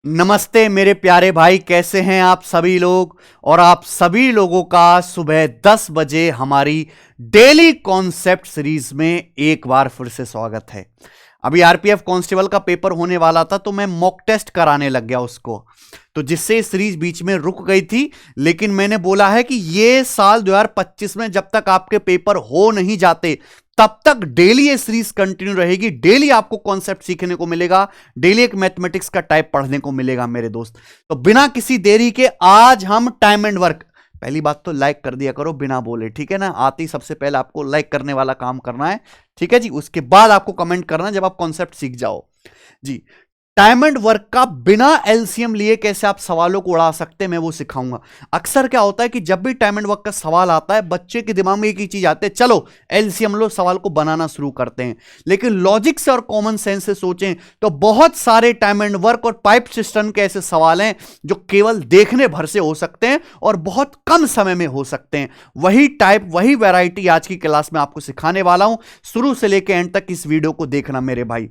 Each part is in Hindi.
नमस्ते मेरे प्यारे भाई, कैसे हैं आप सभी लोग। और आप सभी लोगों का सुबह 10 बजे हमारी डेली कॉन्सेप्ट सीरीज में एक बार फिर से स्वागत है। अभी आरपीएफ कांस्टेबल का पेपर होने वाला था तो मैं मॉक टेस्ट कराने लग गया उसको, तो जिससे सीरीज बीच में रुक गई थी। लेकिन मैंने बोला है कि ये साल 2025 में जब तक आपके पेपर हो नहीं जाते तब तक डेली ये सीरीज कंटिन्यू रहेगी। डेली आपको कॉन्सेप्ट सीखने को मिलेगा, डेली एक मैथमेटिक्स का टाइप पढ़ने को मिलेगा मेरे दोस्त। तो बिना किसी देरी के आज हम टाइम एंड वर्क, पहली बात तो लाइक कर दिया करो बिना बोले, ठीक है ना। आते ही सबसे पहले आपको लाइक करने वाला काम करना है, ठीक है जी। उसके बाद आपको कमेंट करना जब आप कॉन्सेप्ट सीख जाओ जी। टाइम एंड वर्क का बिना एलसीएम लिए कैसे आप सवालों को उड़ा सकते हैं मैं वो सिखाऊंगा। अक्सर क्या होता है कि जब भी टाइम एंड वर्क का सवाल आता है बच्चे के दिमाग में एक ही चीज आती है, चलो एलसीएम लो, सवाल को बनाना शुरू करते हैं। लेकिन लॉजिक से और कॉमन सेंस से सोचें तो बहुत सारे टाइम एंड वर्क और पाइप सिस्टम के ऐसे सवाल हैं जो केवल देखने भर से हो सकते हैं और बहुत कम समय में हो सकते हैं। वही टाइप, वही वैरायटी आज की क्लास में आपको सिखाने वाला हूं। शुरू से लेकर एंड तक इस वीडियो को देखना मेरे भाई।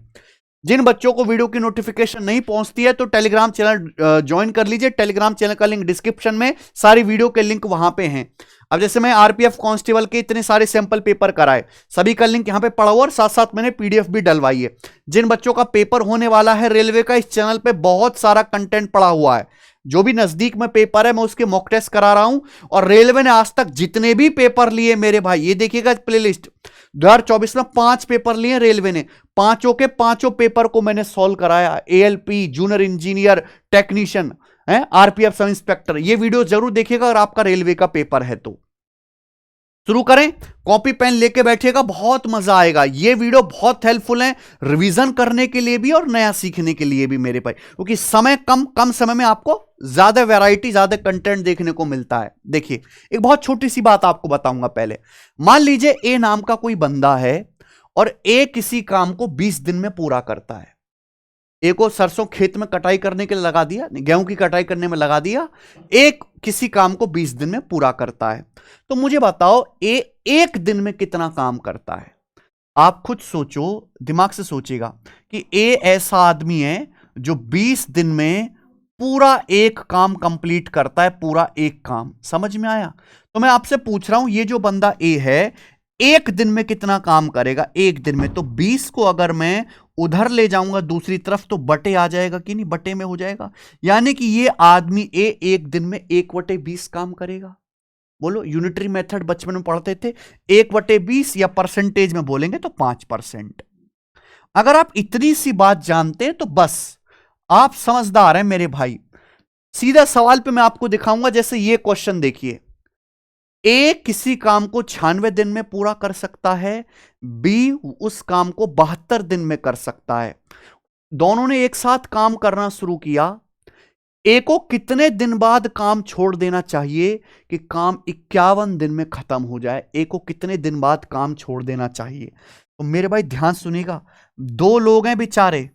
जिन बच्चों को वीडियो की नोटिफिकेशन नहीं पहुंचती है तो टेलीग्राम चैनल ज्वाइन कर लीजिए। टेलीग्राम चैनल का लिंक डिस्क्रिप्शन में, सारी वीडियो के लिंक वहां पे हैं। अब जैसे मैं आरपीएफ कांस्टेबल के इतने सारे सैंपल पेपर कराए, सभी का लिंक यहां पे पड़ा हुआ और साथ साथ मैंने पीडीएफ भी डलवाई है। जिन बच्चों का पेपर होने वाला है रेलवे का, इस चैनल पे बहुत सारा कंटेंट पड़ा हुआ है। जो भी नजदीक में पेपर है मैं उसके मॉक टेस्ट करा रहा हूं। और रेलवे ने आज तक जितने भी पेपर लिए मेरे भाई, ये देखिएगा प्लेलिस्ट, 2024 में 5 पेपर लिए रेलवे ने, पांचों के पांचों पेपर को मैंने सॉल्व कराया। ALP, junior engineer, technician, RPF sub inspector. ये वीडियो जरूर देखिएगा अगर आपका रेलवे का पेपर है तो। शुरू करें, कॉपी पेन लेके बैठिएगा, बहुत मजा आएगा। ये वीडियो बहुत हेल्पफुल है रिवीजन करने के लिए भी और नया सीखने के लिए भी मेरे भाई, क्योंकि समय कम समय में आपको ज्यादा वैरायटी, ज्यादा कंटेंट देखने को मिलता है। देखिए एक बहुत छोटी सी बात आपको बताऊंगा पहले। मान लीजिए ए नाम का कोई बंदा है और ए किसी काम को 20 दिन में पूरा करता है। ए को सरसों खेत में कटाई करने के लिए लगा दिया, गेहूं की कटाई करने में लगा दिया। एक किसी काम को 20 दिन में पूरा करता है। तो मुझे बताओ ए एक दिन में कितना काम करता है। आप खुद सोचो, दिमाग से सोचिएगा कि ए ऐसा आदमी है जो 20 दिन में पूरा एक काम कंप्लीट करता है, पूरा एक काम। समझ में आया? तो मैं आपसे पूछ रहा हूं, ये जो बंदा ए है एक दिन में कितना काम करेगा? एक दिन में तो 20 को अगर मैं उधर ले जाऊंगा दूसरी तरफ तो बटे आ जाएगा कि नहीं? बटे में हो जाएगा। यानी कि ये आदमी ए एक दिन में 1/20 काम करेगा। बोलो, यूनिटरी मेथड बचपन में पढ़ते थे, 1/20 या परसेंटेज में बोलेंगे तो 5%। अगर आप इतनी सी बात जानते हैं तो बस आप समझदार हैं मेरे भाई। सीधा सवाल पे मैं आपको दिखाऊंगा। जैसे ये क्वेश्चन देखिए, ए किसी काम को 96 दिन में पूरा कर सकता है, बी उस काम को 72 दिन में कर सकता है। दोनों ने एक साथ काम करना शुरू किया। ए को कितने दिन बाद काम छोड़ देना चाहिए कि काम 51 दिन में खत्म हो जाए? ए को कितने दिन बाद काम छोड़ देना चाहिए? तो मेरे भाई ध्यान सुनिएगा, दो लोग हैं बेचारे,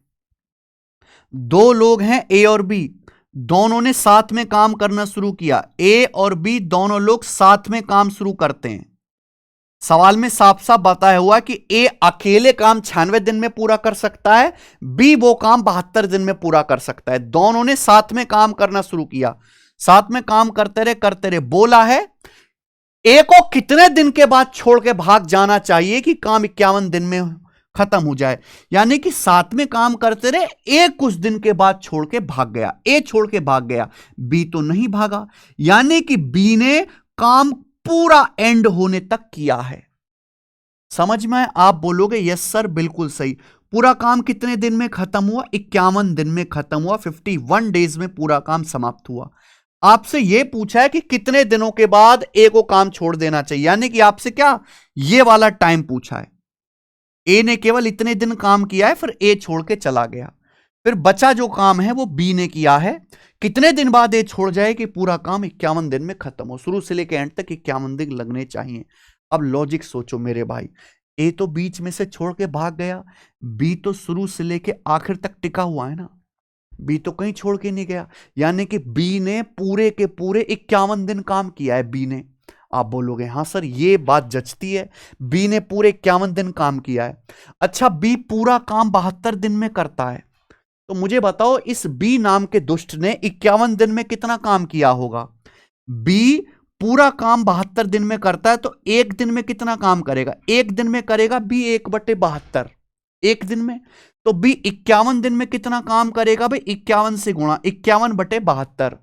दो लोग हैं ए और बी, दोनों ने साथ में काम करना शुरू किया। ए और बी दोनों लोग साथ में काम शुरू करते हैं। सवाल में साफ साफ बताया हुआ कि ए अकेले काम 96 दिन में पूरा कर सकता है, बी वो काम 72 दिन में पूरा कर सकता है। दोनों ने साथ में काम करना शुरू किया, साथ में काम करते रहे। बोला है ए को कितने दिन के बाद छोड़ के भाग जाना चाहिए कि काम 51 दिन में खत्म हो जाए? यानी कि साथ में काम करते रहे, ए कुछ दिन के बाद छोड़ के भाग गया, ए छोड़ के भाग गया, बी तो नहीं भागा। यानी कि बी ने काम पूरा एंड होने तक किया है। समझ में? आप बोलोगे यस सर बिल्कुल सही। पूरा काम कितने दिन में खत्म हुआ? 51 दिन में खत्म हुआ। 51 डेज में पूरा काम समाप्त हुआ। आपसे यह पूछा है कि कितने दिनों के बाद ए को काम छोड़ देना चाहिए, यानी कि आपसे क्या ये वाला टाइम पूछा है। ए ने केवल इतने दिन काम किया है, फिर ए छोड़ के चला गया, फिर बचा जो काम है वो बी ने किया है। कितने दिन बाद ए छोड़ जाए कि पूरा काम 51 दिन में खत्म हो? शुरू से लेकर एंड तक 51 दिन लगने चाहिए। अब लॉजिक सोचो मेरे भाई, ए तो बीच में से छोड़ के भाग गया, बी तो शुरू से लेकर आखिर तक टिका हुआ है ना, बी तो कहीं छोड़ के नहीं गया। यानी कि बी ने पूरे के पूरे 51 दिन काम किया है बी ने। आप बोलोगे हां सर ये बात जचती है, बी ने पूरे 51 दिन काम किया है। अच्छा, बी पूरा काम 72 दिन में करता है, तो मुझे बताओ इस बी नाम के दुष्ट ने 51 दिन में कितना काम किया होगा। बी पूरा काम 72 दिन में करता है, तो एक दिन में कितना काम करेगा, एक दिन में करेगा बी 1/72 एक दिन में। तो बी 51 दिन में कितना काम करेगा भाई, 51 से गुणा 51/72।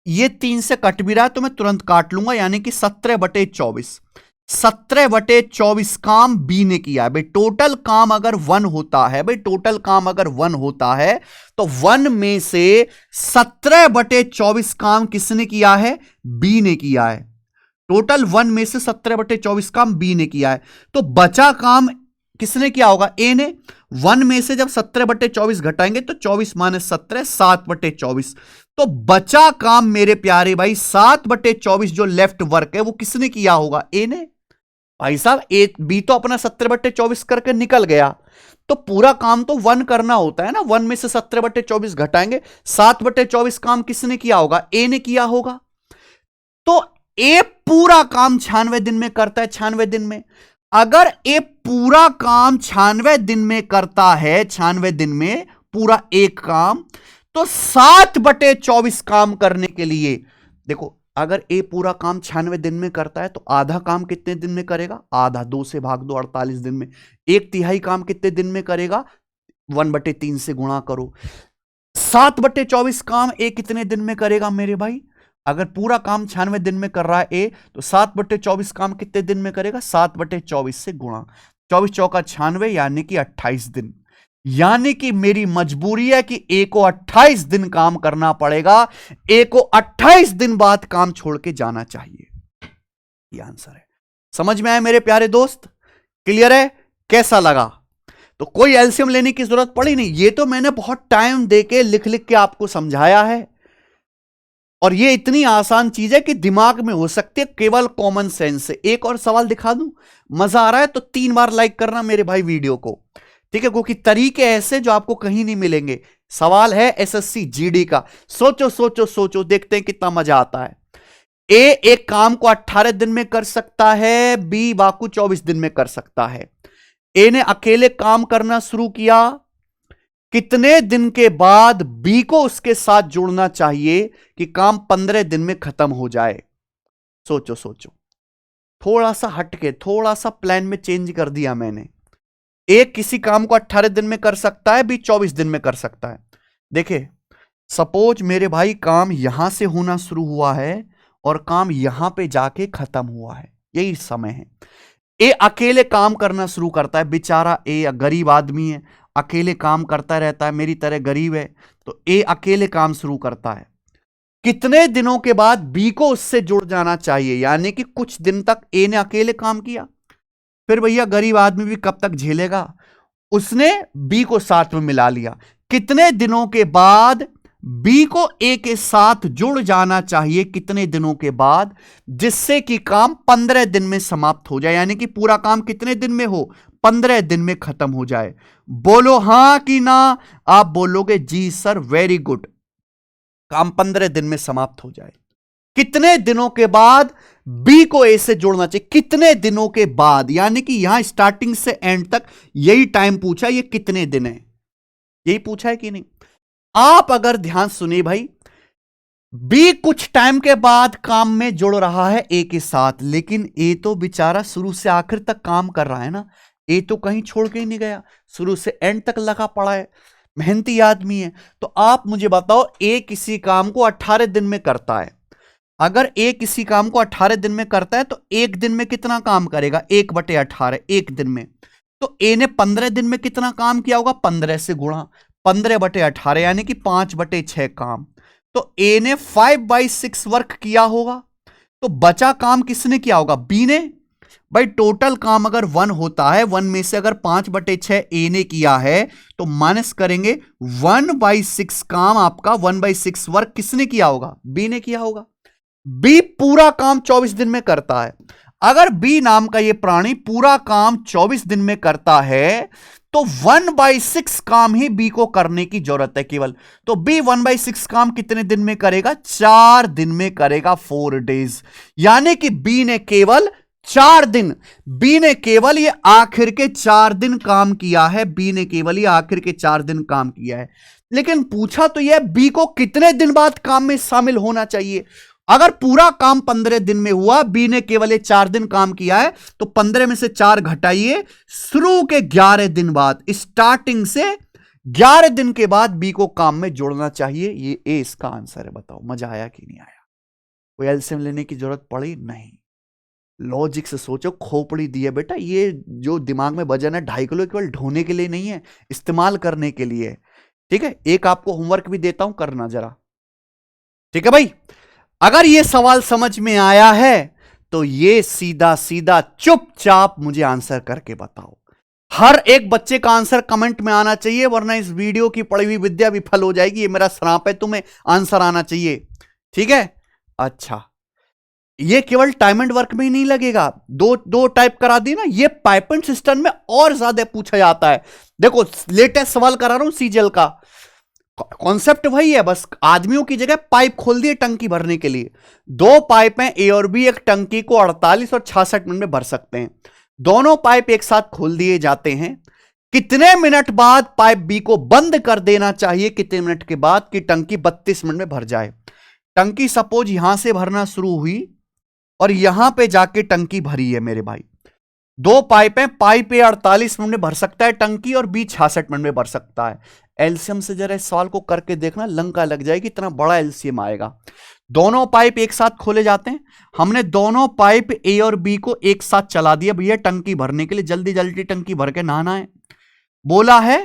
ये 3 से कट भी रहा है तो मैं तुरंत काट लूंगा, यानी कि 17/24। 17/24 काम बी ने किया है भाई। टोटल काम अगर 1 होता है भाई, टोटल काम अगर 1 होता है तो 1 में से 17/24 काम किसने किया है, बी ने किया है। टोटल 1 में से 17/24 काम बी ने किया है, तो बचा काम किसने किया होगा, ए ने। 1 में से जब 17/24 घटाएंगे तो 24 - 17 7/24। तो बचा काम मेरे प्यारे भाई 7/24 जो लेफ्ट वर्क है वो किसने किया होगा, ए ने। भाई साहब ए बी तो अपना 17/24 करके निकल गया, तो पूरा काम तो 1 करना होता है ना। 1 में से 17/24 घटाएंगे, 7/24 काम किसने किया होगा, ए ने किया होगा। तो ए पूरा काम 96 दिन में करता है, 96 दिन में। अगर ए पूरा काम 96 दिन में करता है, 96 दिन में पूरा एक काम, तो 7/24 काम करने के लिए देखो, अगर ए पूरा काम 96 दिन में करता है तो आधा काम कितने दिन में करेगा, आधा 2 से भाग दो 48 दिन में। 1/3 काम कितने दिन में करेगा, 1/3 से गुणा करो। 7/24 काम ए कितने दिन में करेगा मेरे भाई, अगर पूरा काम 96 दिन में कर रहा है ए, तो 7/24 काम कितने दिन में करेगा, 7/24 से गुणा। 24 चौका 96 यानी कि 28 दिन। यानी कि मेरी मजबूरी है कि ए को 28 दिन काम करना पड़ेगा, ए को 28 दिन बाद काम छोड़ के जाना चाहिए। ये आंसर है। समझ में आया मेरे प्यारे दोस्त, क्लियर है, कैसा लगा। तो कोई एलसीएम लेने की जरूरत पड़ी नहीं, ये तो मैंने बहुत टाइम देके लिख लिख के आपको समझाया है, और ये इतनी आसान चीज है कि दिमाग में हो सकती है केवल कॉमन सेंस से। एक और सवाल दिखा दूं, मजा आ रहा है तो 3 बार लाइक करना मेरे भाई वीडियो को, ठीक है, क्योंकि तरीके ऐसे जो आपको कहीं नहीं मिलेंगे। सवाल है एसएससी जीडी का, सोचो सोचो सोचो, देखते हैं कितना मजा आता है। ए एक काम को 18 दिन में कर सकता है, बी बाकू 24 दिन में कर सकता है। ए ने अकेले काम करना शुरू किया, कितने दिन के बाद बी को उसके साथ जुड़ना चाहिए कि काम 15 दिन में खत्म हो जाए। सोचो सोचो, थोड़ा सा हटके, थोड़ा सा प्लान में चेंज कर दिया मैंने। एक किसी काम को 18 दिन में कर सकता है, बी 24 दिन में कर सकता है। देखिए सपोज मेरे भाई काम यहां से होना शुरू हुआ है और काम यहां पे जाके खत्म हुआ है, यही समय है। ए अकेले काम करना शुरू करता है, बेचारा ए गरीब आदमी है, अकेले काम करता रहता है, मेरी तरह गरीब है, तो ए अकेले काम शुरू करता है। कितने दिनों के बाद बी को उससे जुड़ जाना चाहिए, यानी कि कुछ दिन तक ए ने अकेले काम किया, फिर भैया गरीब आदमी भी कब तक झेलेगा, उसने बी को साथ में मिला लिया। कितने दिनों के बाद बी को ए के साथ जुड़ जाना चाहिए, कितने दिनों के बाद, जिससे कि काम 15 दिन में समाप्त हो जाए, यानी कि पूरा काम कितने दिन में हो, 15 दिन में खत्म हो जाए। बोलो हां कि ना, आप बोलोगे जी सर वेरी गुड, काम 15 दिन में समाप्त हो जाए। कितने दिनों के बाद बी को ए से जोड़ना चाहिए, कितने दिनों के बाद, यानी कि यहां स्टार्टिंग से एंड तक यही टाइम पूछा, ये कितने दिन है, यही पूछा है कि नहीं। आप अगर ध्यान सुनिए भाई, बी कुछ टाइम के बाद काम में जुड़ रहा है ए के साथ, लेकिन ए तो बेचारा शुरू से आखिर तक काम कर रहा है ना, ए तो कहीं छोड़ के ही नहीं गया, शुरू से एंड तक लगा पड़ा है, मेहनती आदमी है। तो आप मुझे बताओ, ए किसी काम को 18 दिन में करता है, अगर ए किसी काम को 18 दिन में करता है तो एक दिन में कितना काम करेगा, 1/18 एक दिन में। तो ए ने 15 दिन में कितना काम किया होगा, 15 से गुणा 15/18 यानी कि 5/6 काम। तो ए ने 5/6 वर्क किया होगा, तो बचा काम किसने किया होगा, बी ने। भाई टोटल काम अगर 1 होता है, 1 में से अगर 5/6 ए ने किया है, तो माइनस करेंगे 1/6 काम आपका, 1/6 वर्क किसने किया होगा, बी ने किया होगा। बी पूरा काम 24 दिन में करता है। अगर बी नाम का यह प्राणी पूरा काम 24 दिन में करता है, तो 1/6 काम ही बी को करने की जरूरत है केवल। तो बी 1/6 काम कितने दिन में करेगा, 4 दिन में करेगा, 4 डेज। यानी कि बी ने केवल 4 दिन बी ने केवल ये आखिर के 4 दिन काम किया है, बी ने केवल ये आखिर के 4 दिन काम किया है। लेकिन पूछा तो यह बी को कितने दिन बाद काम में शामिल होना चाहिए। अगर पूरा काम 15 दिन में हुआ, बी ने केवल ये 4 दिन काम किया है, तो 15 में से 4 घटाइए, शुरू के 11 दिन बाद, स्टार्टिंग से 11 दिन के बाद बी को काम में जोड़ना चाहिए। ये ए इसका आंसर है। बताओ मजा आया कि नहीं आया? कोई एलसीएम लेने की जरूरत पड़ी नहीं। लॉजिक से सोचो। खोपड़ी दी है बेटा, ये जो दिमाग में वजन है 2.5 किलो, केवल ढोने के लिए नहीं है, इस्तेमाल करने के लिए। ठीक है, एक आपको होमवर्क भी देता हूं, करना जरा। ठीक है भाई, अगर ये सवाल समझ में आया है तो ये सीधा सीधा चुपचाप मुझे आंसर करके बताओ। हर एक बच्चे का आंसर कमेंट में आना चाहिए, वरना इस वीडियो की पढ़ी हुई विद्या विफल हो जाएगी। ये मेरा श्राप है, तुम्हें आंसर आना चाहिए। ठीक है, अच्छा, ये केवल टाइम एंड वर्क में ही नहीं लगेगा। दो टाइप करा दी ना, ये पाइपेंट सिस्टम में और ज्यादा पूछा जाता है। देखो लेटेस्ट सवाल करा रहा हूं सीजीएल का, कॉन्सेप्ट वही है, बस आदमियों की जगह पाइप खोल दिए टंकी भरने के लिए। 2 पाइप हैं ए और बी, एक टंकी को 48 और 66 मिनट में भर सकते हैं। दोनों पाइप एक साथ खोल दिए जाते हैं। कितने मिनट बाद पाइप बी को बंद कर देना चाहिए, कितने मिनट के बाद, कि टंकी 32 मिनट में भर जाए। टंकी सपोज यहां से भरना शुरू हुई और यहां पे जाके टंकी भरी है मेरे भाई। 2 पाइप हैं, पाइप ए 48 मिनट में भर सकता है टंकी, और बी 66 मिनट में भर सकता है। एलसीएम से जरा इस सवाल को करके देखना, लंका लग जाएगी, इतना बड़ा एलसीएम आएगा। दोनों पाइप एक साथ खोले जाते हैं। हमने दोनों पाइप ए और बी को एक साथ चला दिया भैया टंकी भरने के लिए, जल्दी जल्दी टंकी भर के नहाना है। बोला है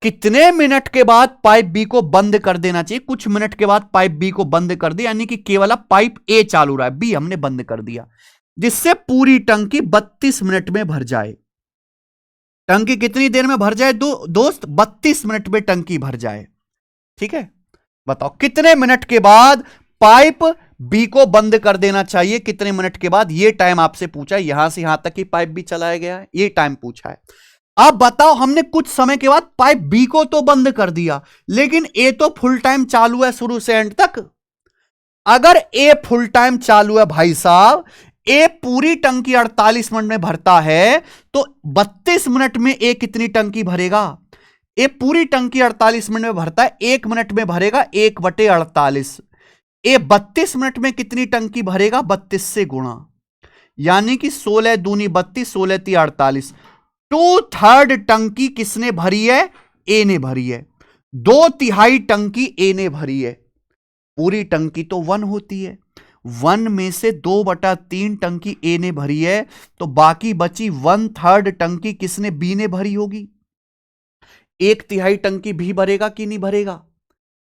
कितने मिनट के बाद पाइप बी को बंद कर देना चाहिए। कुछ मिनट के बाद पाइप बी को बंद कर दिया, यानी कि केवल अब पाइप ए चालू रहा है, बी हमने बंद कर दिया, जिससे पूरी टंकी 32 मिनट में भर जाए। टंकी कितनी देर में भर जाए दोस्त? 32 मिनट में टंकी भर जाए। ठीक है, बताओ कितने मिनट के बाद पाइप बी को बंद कर देना चाहिए, कितने मिनट के बाद? ये टाइम आपसे पूछा है, यहां से यहां तक की पाइप बी चलाया गया है, ये टाइम पूछा है। अब बताओ, हमने कुछ समय के बाद पाइप बी को तो बंद कर दिया, लेकिन ए तो फुल टाइम चालू है शुरू से एंड तक। अगर ए फुल टाइम चालू है भाई साहब, ए पूरी टंकी 48 मिनट में भरता है, तो 32 मिनट में ए कितनी टंकी भरेगा? ए पूरी टंकी 48 मिनट में भरता है, 1 मिनट में भरेगा 1/48। ए 32 मिनट में कितनी टंकी भरेगा? 32 से गुणा, यानी कि 16 दूनी 32, 16 ती 48। 2/3 टंकी किसने भरी है? ए ने भरी है। 2/3 टंकी ए ने भरी है। पूरी टंकी तो 1 होती है, 1 में से 2/3 टंकी ए ने भरी है, तो बाकी बची 1/3 टंकी किसने? बी ने भरी होगी। 1/3 टंकी भी भरेगा कि नहीं भरेगा?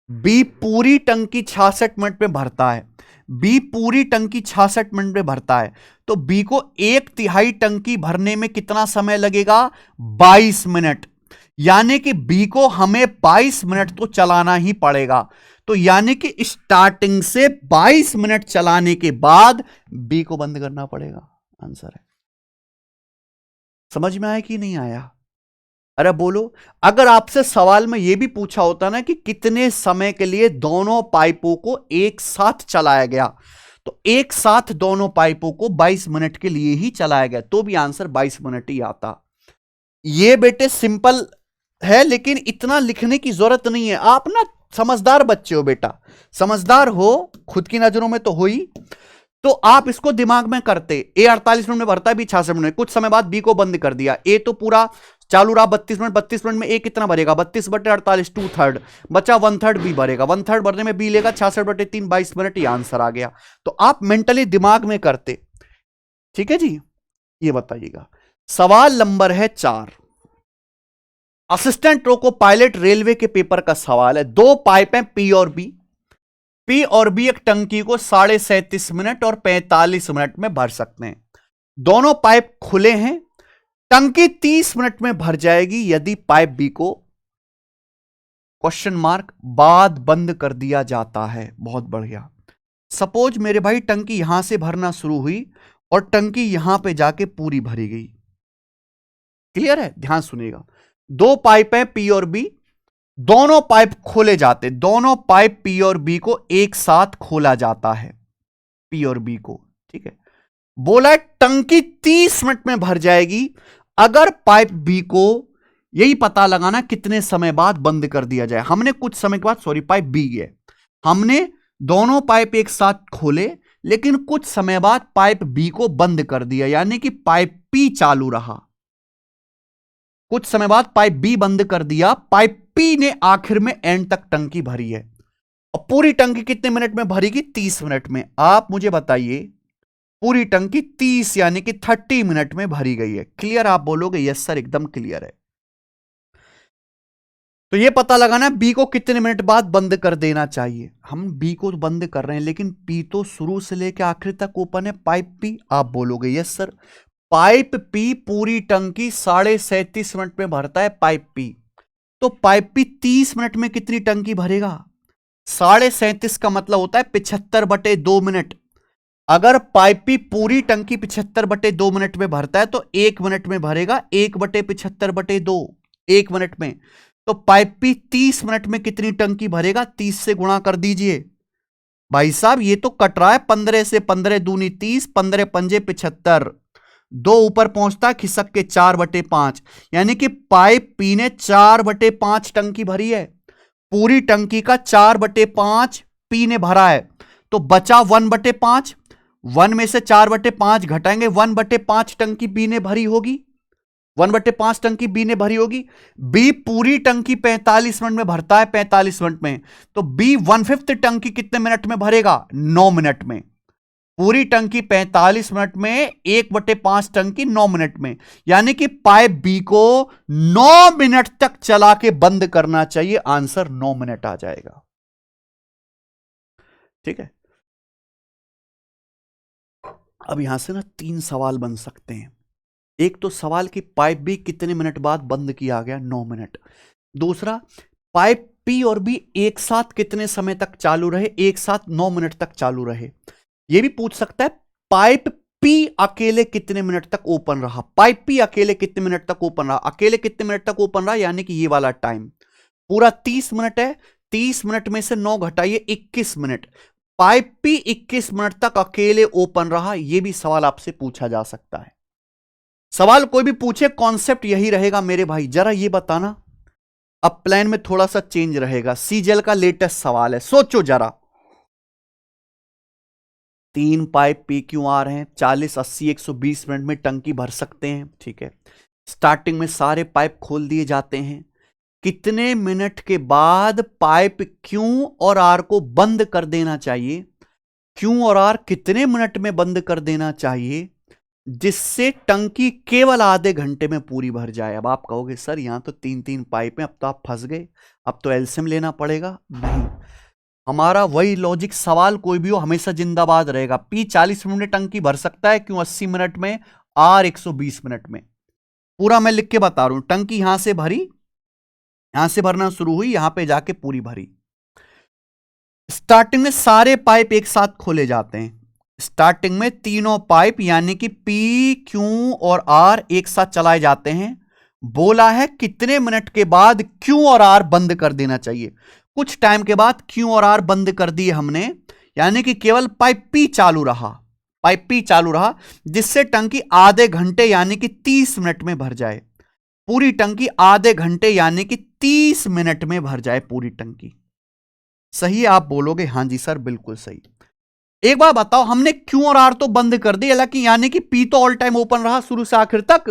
बी पूरी टंकी 66 मिनट में भरता है, बी पूरी टंकी 66 मिनट में भरता है, तो बी को 1/3 टंकी भरने में कितना समय लगेगा? 22 मिनट। यानी कि बी को हमें 22 मिनट तो चलाना ही पड़ेगा। तो यानी कि स्टार्टिंग से 22 मिनट चलाने के बाद बी को बंद करना पड़ेगा। आंसर है। समझ में आया कि नहीं आया? अरे बोलो, अगर आपसे सवाल में यह भी पूछा होता ना कि कितने समय के लिए दोनों पाइपों को एक साथ चलाया गया, तो एक साथ दोनों पाइपों को 22 मिनट के लिए ही चलाया गया, तो भी आंसर 22 मिनट ही आता। ये बेटे सिंपल है, लेकिन इतना लिखने की जरूरत नहीं है। आप ना समझदार बच्चे हो बेटा, समझदार हो, खुद की नजरों में तो हो ही, तो आप इसको दिमाग में करते। ए 48 मिनट में भरता है, बी 66 मिनट में, कुछ समय बाद बी को बंद कर दिया। ए तो पूरा चालू रहा 32 मिनट, 32 मिनट में ए कितना भरेगा? 32/48, 2/3 बचा, 1/3 बी भरेगा, 1/3 भरने में बी लेगा 66/3, 22 मिनट, ये आंसर आ गया। तो आप मेंटली दिमाग में करते। ठीक है जी, ये बताइएगा। सवाल नंबर है 4, असिस्टेंट रोको पायलट रेलवे के पेपर का सवाल है। 2 पाइप हैं पी और बी, पी और बी एक टंकी को 37.5 मिनट और 45 मिनट में भर सकते हैं। दोनों पाइप खुले हैं, टंकी 30 मिनट में भर जाएगी यदि पाइप बी को क्वेश्चन मार्क बाद बंद कर दिया जाता है। बहुत बढ़िया। सपोज मेरे भाई टंकी यहां से भरना शुरू हुई और टंकी यहां पे जाके पूरी भरी गई। क्लियर है? ध्यान सुनिएगा। 2 पाइप हैं पी और बी, दोनों पाइप खोले जाते, दोनों पाइप पी और बी को एक साथ खोला जाता है, पी और बी को। ठीक है, बोला है टंकी 30 मिनट में भर जाएगी अगर पाइप बी को यही पता लगाना कितने समय बाद बंद कर दिया जाए। हमने कुछ समय के बाद, सॉरी पाइप बी है, हमने दोनों पाइप एक साथ खोले लेकिन कुछ समय बाद पाइप बी को बंद कर दिया, यानी कि पाइप पी चालू रहा। कुछ समय बाद पाइप बी बंद कर दिया, पाइप पी ने आखिर में एंड तक टंकी भरी है। और पूरी टंकी कितने मिनट में भरेगी? 30 मिनट में। आप मुझे बताइए, पूरी टंकी 30 यानी कि 30 मिनट में भरी गई है। क्लियर? आप बोलोगे यस सर एकदम क्लियर है। तो यह पता लगाना बी को कितने मिनट बाद बंद कर देना चाहिए। हम बी को बंद कर रहे हैं लेकिन पी तो शुरू से लेकर आखिर तक ओपन है, पाइप पी। आप बोलोगे यस सर। पाइप पी पूरी टंकी 37.5 मिनट में भरता है पाइप पी। तो पाइप पी 30 मिनट में कितनी टंकी भरेगा? 37.5 का मतलब होता है 75/2 मिनट। अगर पाइप पी पूरी टंकी 75/2 मिनट में भरता है तो 1 मिनट में भरेगा 1/75/2, 1 मिनट में। तो पाइप पी 30 मिनट में कितनी टंकी भरेगा? 30 से गुणा कर दीजिए भाई साहब, ये तो कट रहा है 15 से, 15 दूनी 30, 15 पंजे 75, 2 ऊपर पहुंचता है खिसक के 4/5, यानी कि पाइप पी ने 4/5 टंकी भरी है। पूरी टंकी का 4/5 पी ने भरा है, तो बचा 1/5। 1 में से 4/5 घटाएंगे, 1/5 टंकी बी ने भरी होगी, 1/5 टंकी बी ने भरी होगी। बी पूरी टंकी 45 मिनट में भरता है, 45 मिनट में, तो बी 1/5 टंकी कितने मिनट में भरेगा? 9 मिनट में। पूरी टंकी 45 मिनट में, 1/5 टंकी 9 मिनट में, यानी कि पाइप बी को 9 मिनट तक चला के बंद करना चाहिए। आंसर 9 मिनट आ जाएगा। ठीक है, अब यहां से ना 3 सवाल बन सकते हैं। एक तो सवाल कि पाइप बी कितने मिनट बाद बंद किया गया? 9 मिनट। दूसरा, पाइप पी और बी एक साथ कितने समय तक चालू रहे? एक साथ 9 मिनट तक चालू रहे। यह भी पूछ सकता है पाइप पी अकेले कितने मिनट तक ओपन रहा? पाइप पी अकेले कितने मिनट तक ओपन रहा? अकेले कितने मिनट तक ओपन रहा, यानी कि ये वाला टाइम पूरा 30 मिनट है। 30 मिनट में से 9 घटाइए, 21 मिनट। पाइप पी 21 मिनट तक अकेले ओपन रहा। यह भी सवाल आपसे पूछा जा सकता है। सवाल कोई भी पूछे, कॉन्सेप्ट यही रहेगा मेरे भाई। जरा ये बताना, अब प्लान में थोड़ा सा चेंज रहेगा। सीजेल का लेटेस्ट सवाल है, सोचो जरा। 3 पाइप पी क्यू आर हैं, 40, 80, 120 मिनट में टंकी भर सकते हैं। ठीक है, स्टार्टिंग में सारे पाइप खोल दिए जाते हैं। कितने मिनट के बाद पाइप क्यू और आर को बंद कर देना चाहिए? क्यू और आर कितने मिनट में बंद कर देना चाहिए जिससे टंकी केवल आधे घंटे में पूरी भर जाए? अब आप कहोगे सर यहां तो 3 पाइप हैं, अब तो आप फंस गए, अब तो एलसीएम लेना पड़ेगा। नहीं, हमारा वही लॉजिक, सवाल कोई भी हो हमेशा जिंदाबाद रहेगा। पी 40 मिनट में टंकी भर सकता है, क्यों 80 मिनट में, आर 120 मिनट में। पूरा मैं लिख के बता रहा हूं। टंकी यहां से भरी, यहां से भरना शुरू हुई, यहां पे जाके पूरी भरी। स्टार्टिंग में सारे पाइप एक साथ खोले जाते हैं। स्टार्टिंग में तीनों पाइप यानी कि पी, क्यू और आर एक साथ चलाए जाते हैं। बोला है कितने मिनट के बाद क्यू और आर बंद कर देना चाहिए? कुछ टाइम के बाद क्यू और आर बंद कर दिए हमने, यानी कि केवल पाइप पी चालू रहा, पाइप पी चालू रहा, जिससे टंकी आधे घंटे यानी कि 30 मिनट में भर जाए। पूरी टंकी आधे घंटे यानी कि 30 मिनट में भर जाए पूरी टंकी। सही है? आप बोलोगे हां जी सर बिल्कुल सही। एक बार बताओ, हमने क्यू और आर तो बंद कर दी, हालांकि यानी कि पी तो ऑल टाइम ओपन रहा शुरू से आखिर तक।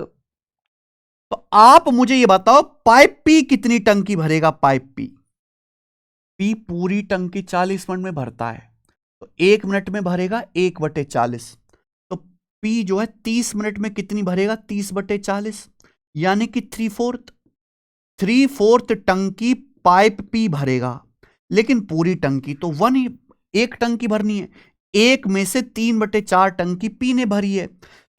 तो आप मुझे यह बताओ पाइप पी कितनी टंकी भरेगा? पाइप पी, पी पूरी टंकी 40 मिनट में भरता है, तो 1 मिनट में भरेगा 1/40। तो पी जो है 30 मिनट में कितनी भरेगा? 30/40, यानी कि 3/4 टंकी पाइप पी भरेगा। लेकिन पूरी टंकी तो एक टंकी भरनी है, 1 में से 3/4 टंकी पी ने भरी है,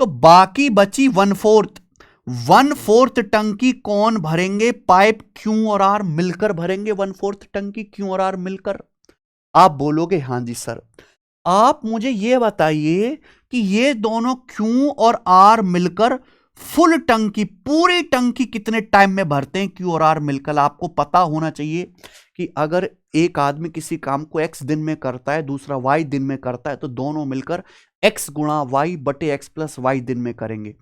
तो बाकी बची 1/4 टंकी कौन भरेंगे? पाइप क्यू और आर मिलकर भरेंगे 1/4 टंकी क्यू और आर मिलकर। आप बोलोगे हां जी सर। आप मुझे यह बताइए कि ये दोनों क्यू और आर मिलकर फुल टंकी, पूरी टंकी कितने टाइम में भरते हैं? क्यू और आर मिलकर। आपको पता होना चाहिए कि अगर एक आदमी किसी काम को x दिन में करता है, दूसरा y दिन में करता है, तो दोनों मिलकर x गुणा y बटे x प्लस वाई दिन में करेंगे।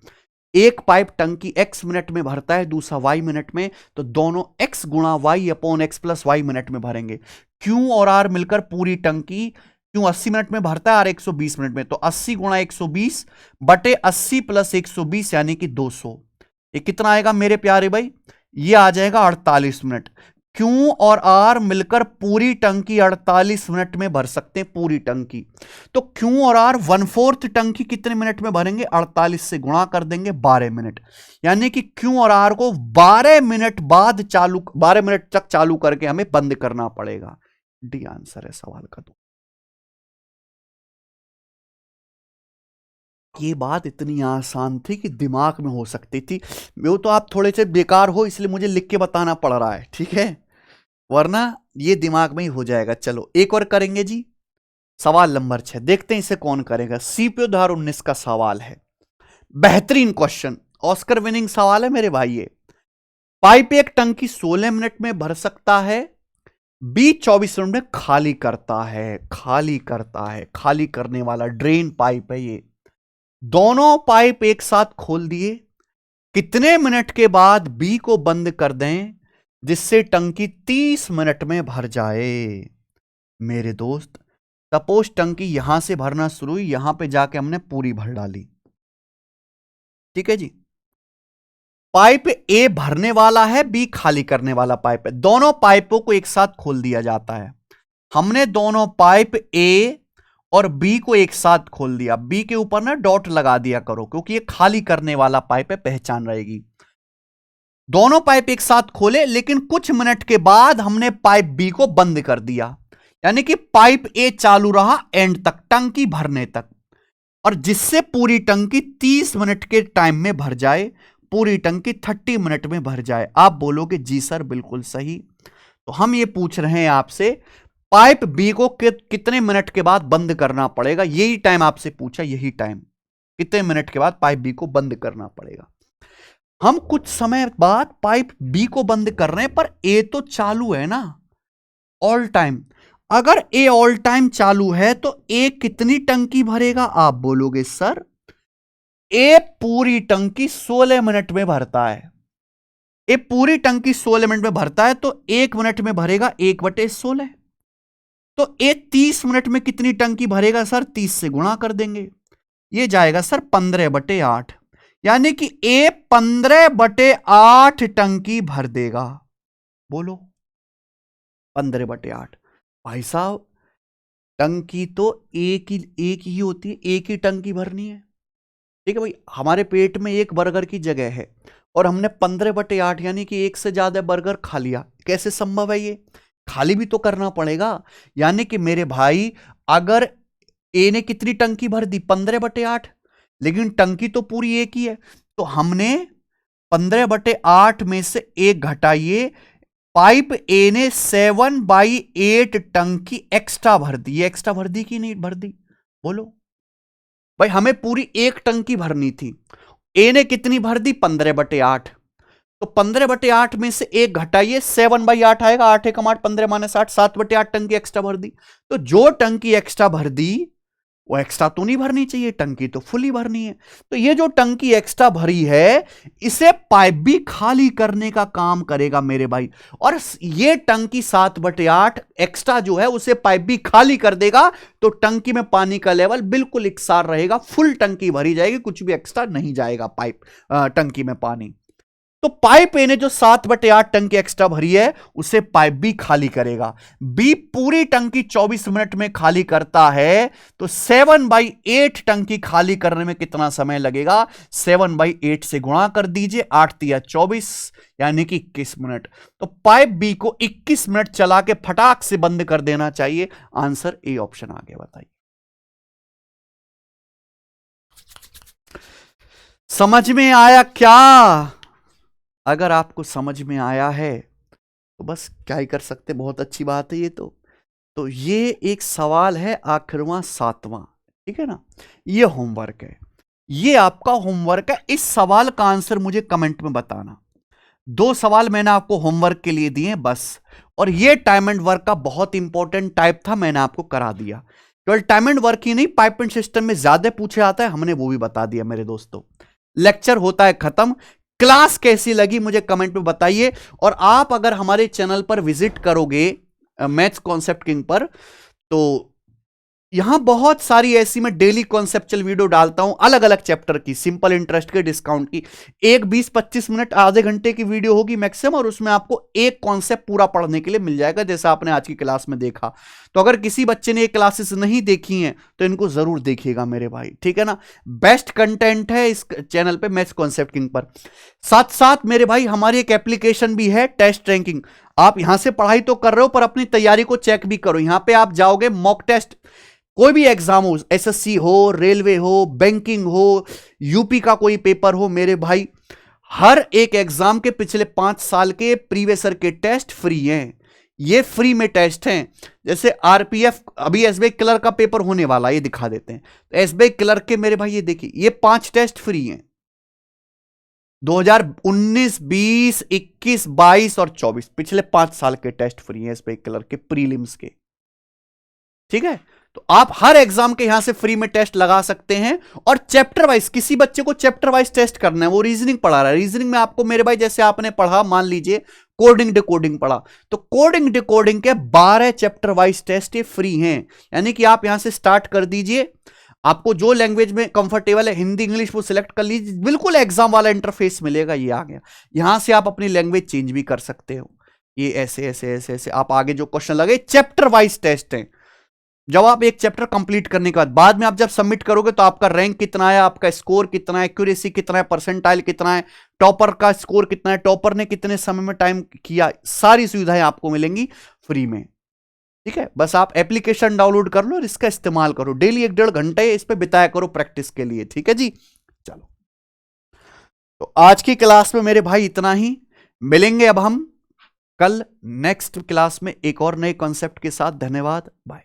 एक पाइप टंकी x मिनट में भरता है, दूसरा y मिनट में, तो दोनों x गुणा y upon x plus y minute में भरेंगे। Q और R मिलकर पूरी टंकी, Q 80 मिनट में भरता है, R 120 मिनट में, तो 80 गुणा 120 बटे 80 प्लस 120 यानी कि 200। ये कितना आएगा मेरे प्यारे भाई? ये आ जाएगा 48 मिनट। Q और R मिलकर पूरी टंकी 48 मिनट में भर सकते हैं, पूरी टंकी। तो Q और R 1/4 टंकी कितने मिनट में भरेंगे? 48 से गुणा कर देंगे 12 मिनट, यानी कि Q और R को 12 मिनट बाद 12 मिनट तक चालू करके हमें बंद करना पड़ेगा। डी आंसर है सवाल का। तो ये बात इतनी आसान थी कि दिमाग में हो सकती थी, वो तो आप थोड़े से बेकार हो इसलिए मुझे लिख के बताना पड़ रहा है, ठीक है, वरना ये दिमाग में ही हो जाएगा। चलो एक और करेंगे जी, सवाल नंबर 6, देखते हैं इसे कौन करेगा। सीपीओ 2019 का सवाल है, बेहतरीन क्वेश्चन, ऑस्कर विनिंग सवाल है मेरे भाई। ये पाइप एक टंकी 16 मिनट में भर सकता है, बी 24 मिनट में खाली करता है। खाली करने वाला ड्रेन पाइप है ये। दोनों पाइप एक साथ खोल दिए, कितने मिनट के बाद बी को बंद कर दें जिससे टंकी 30 मिनट में भर जाए? मेरे दोस्त, सपोज टंकी यहां से भरना शुरू हुई, यहां पे जाके हमने पूरी भर डाली, ठीक है जी। पाइप ए भरने वाला है, बी खाली करने वाला पाइप है, दोनों पाइपों को एक साथ खोल दिया जाता है। हमने दोनों पाइप ए और बी को एक साथ खोल दिया, बी के ऊपर ना डॉट लगा दिया करो क्योंकि ये खाली करने वाला पाइप है, पहचान रहेगी। दोनों पाइप एक साथ खोले, लेकिन कुछ मिनट के बाद हमने पाइप बी को बंद कर दिया, यानी कि पाइप ए चालू रहा एंड तक, टंकी भरने तक, और जिससे पूरी टंकी 30 मिनट के टाइम में भर जाए, पूरी टंकी 30 मिनट में भर जाए। आप बोलोगे जी सर बिल्कुल सही। तो हम ये पूछ रहे हैं आपसे, पाइप बी को कितने मिनट के बाद बंद करना पड़ेगा? यही टाइम आपसे पूछा, यही टाइम, कितने मिनट के बाद पाइप बी को बंद करना पड़ेगा। हम कुछ समय बाद पाइप बी को बंद कर रहे हैं, पर ए तो चालू है ना ऑल टाइम। अगर ए ऑल टाइम चालू है तो ए कितनी टंकी भरेगा? आप बोलोगे सर ए पूरी टंकी 16 मिनट में भरता है। ए पूरी टंकी 16 मिनट में भरता है, तो 1 मिनट में भरेगा 1/16। तो ए 30 मिनट में कितनी टंकी भरेगा सर? 30 से गुणा कर देंगे, ये जाएगा सर 15/8, यानी कि ए 15/8 टंकी भर देगा। बोलो 15/8। भाई साहब टंकी तो एक ही होती है, एक ही टंकी भरनी है, ठीक है भाई। हमारे पेट में एक बर्गर की जगह है और हमने 15/8 यानी कि एक से ज्यादा बर्गर खा लिया, कैसे संभव है? ये खाली भी तो करना पड़ेगा। यानी कि मेरे भाई अगर ए ने कितनी टंकी भर दी? 15/8, लेकिन टंकी तो पूरी एक ही है, तो हमने 15/8 में से एक घटाइए, पाइप ए ने 7/8 टंकी एक्स्ट्रा भर दी। ये एक्स्ट्रा भर दी कि नहीं भर दी? बोलो भाई, हमें पूरी एक टंकी भरनी थी, ए ने कितनी भर दी? 15/8, तो 15/8 में से एक घटाइए, 7/8 आएगा, 8 1 8 15 - 8, 7/8 टंकी एक्स्ट्रा भर दी। तो जो टंकी एक्स्ट्रा भर दी वो एक्स्ट्रा तो नहीं भरनी चाहिए, टंकी तो फुली भरनी है। तो ये जो टंकी एक्स्ट्रा भरी है इसे पाइप भी खाली करने का काम करेगा मेरे भाई, और ये टंकी 7/8 एक्स्ट्रा जो है उसे पाइप भी खाली कर देगा, तो टंकी में पानी का लेवल बिल्कुल इकसार रहेगा, फुल टंकी भरी जाएगी, कुछ भी एक्स्ट्रा नहीं जाएगा पाइप टंकी में पानी। तो पाइप ए ने जो 7/8 टंकी एक्स्ट्रा भरी है उसे पाइप बी खाली करेगा। बी पूरी टंकी 24 मिनट में खाली करता है, तो 7/8 टंकी खाली करने में कितना समय लगेगा? 7/8 से गुणा कर दीजिए, 8 × 24 यानी कि 21 मिनट। तो पाइप बी को 21 मिनट चला के फटाक से बंद कर देना चाहिए। आंसर ए ऑप्शन आगे बताइए। समझ में आया क्या? अगर आपको समझ में आया है तो बस क्या ही कर सकते, बहुत अच्छी बात है ये तो ये एक सवाल है आखिरवां 7वां, ठीक है ना। ये होमवर्क है, ये आपका होमवर्क है। इस सवाल का आंसर मुझे कमेंट में बताना। 2 सवाल मैंने आपको होमवर्क के लिए दिए बस, और ये टाइम एंड वर्क का बहुत इंपॉर्टेंट टाइप था, मैंने आपको करा दिया। केवल टाइम एंड वर्क ही नहीं, पाइप एंड सिस्टम में ज्यादा पूछे आता है, हमने वो भी बता दिया मेरे दोस्तों। लेक्चर होता है खत्म। क्लास कैसी लगी मुझे कमेंट में बताइए। और आप अगर हमारे चैनल पर विजिट करोगे मैथ्स कॉन्सेप्ट किंग पर, तो यहां बहुत सारी ऐसी मैं डेली कॉन्सेप्चुअल वीडियो डालता हूं, अलग अलग चैप्टर की, सिंपल इंटरेस्ट के, डिस्काउंट की। एक 20-25 मिनट आधे घंटे की वीडियो होगी मैक्सिमम, और उसमें आपको एक कॉन्सेप्ट पूरा पढ़ने के लिए मिल जाएगा, जैसा आपने आज की क्लास में देखा। तो अगर किसी बच्चे ने ये क्लासेस नहीं देखी हैं तो इनको जरूर देखिएगा मेरे भाई, ठीक है ना। बेस्ट कंटेंट है इस चैनल पे मैथ्स कॉन्सेप्ट किंग पर। साथ साथ मेरे भाई हमारी एक एप्लीकेशन भी है, टेस्ट रैंकिंग। आप यहां से पढ़ाई तो कर रहे हो, पर अपनी तैयारी को चेक भी करो। यहां पे आप जाओगे, मॉक टेस्ट, कोई भी एग्जाम हो, एसएससी हो, रेलवे हो, बैंकिंग हो, यूपी का कोई पेपर हो, मेरे भाई हर एक एग्जाम के पिछले 5 साल के प्रीवियसर के टेस्ट फ्री हैं। ये फ्री में टेस्ट हैं। जैसे आरपीएफ, अभी एसबीआई क्लर्क का पेपर होने वाला, ये दिखा देते हैं। तो एसबीआई क्लर्क के मेरे भाई ये देखिए, ये 5 टेस्ट फ्री हैं। 2019, 20, 21, 22 और 24 पिछले 5 साल के टेस्ट फ्री हैं एसबीआई क्लर्क के प्रीलिम्स के, ठीक है। तो आप हर एग्जाम के यहां से फ्री में टेस्ट लगा सकते हैं। और चैप्टर वाइज, किसी बच्चे को चैप्टर वाइज टेस्ट करना है, वो रीजनिंग पढ़ा रहा है, रीजनिंग में आपको मेरे भाई जैसे आपने पढ़ा, मान लीजिए कोडिंग डिकोडिंग पढ़ा, तो कोडिंग डिकोडिंग के 12 चैप्टर वाइज टेस्ट ये फ्री हैं। यानी कि आप यहां से स्टार्ट कर दीजिए, आपको जो लैंग्वेज में कंफर्टेबल है, हिंदी इंग्लिश, वो सिलेक्ट कर लीजिए, बिल्कुल एग्जाम वाला इंटरफेस मिलेगा। ये आ गया, यहां से आप अपनी लैंग्वेज चेंज भी कर सकते हो। ये ऐसे ऐसे ऐसे ऐसे आप आगे जो क्वेश्चन लगे, चैप्टर वाइज टेस्ट हैं। जब आप एक चैप्टर कंप्लीट करने के बाद में आप जब सबमिट करोगे, तो आपका रैंक कितना है, आपका स्कोर कितना है, एक्यूरेसी कितना है, परसेंटाइल कितना है, टॉपर का स्कोर कितना है, टॉपर ने कितने समय में टाइम किया, सारी सुविधाएं आपको मिलेंगी फ्री में, ठीक है। बस आप एप्लीकेशन डाउनलोड कर लो और इसका इस्तेमाल करो। डेली 1-1.5 घंटे इस पे बिताया करो प्रैक्टिस के लिए, ठीक है जी। चलो, तो आज की क्लास में मेरे भाई इतना ही। मिलेंगे अब हम कल नेक्स्ट क्लास में एक और नए कॉन्सेप्ट के साथ। धन्यवाद, बाय।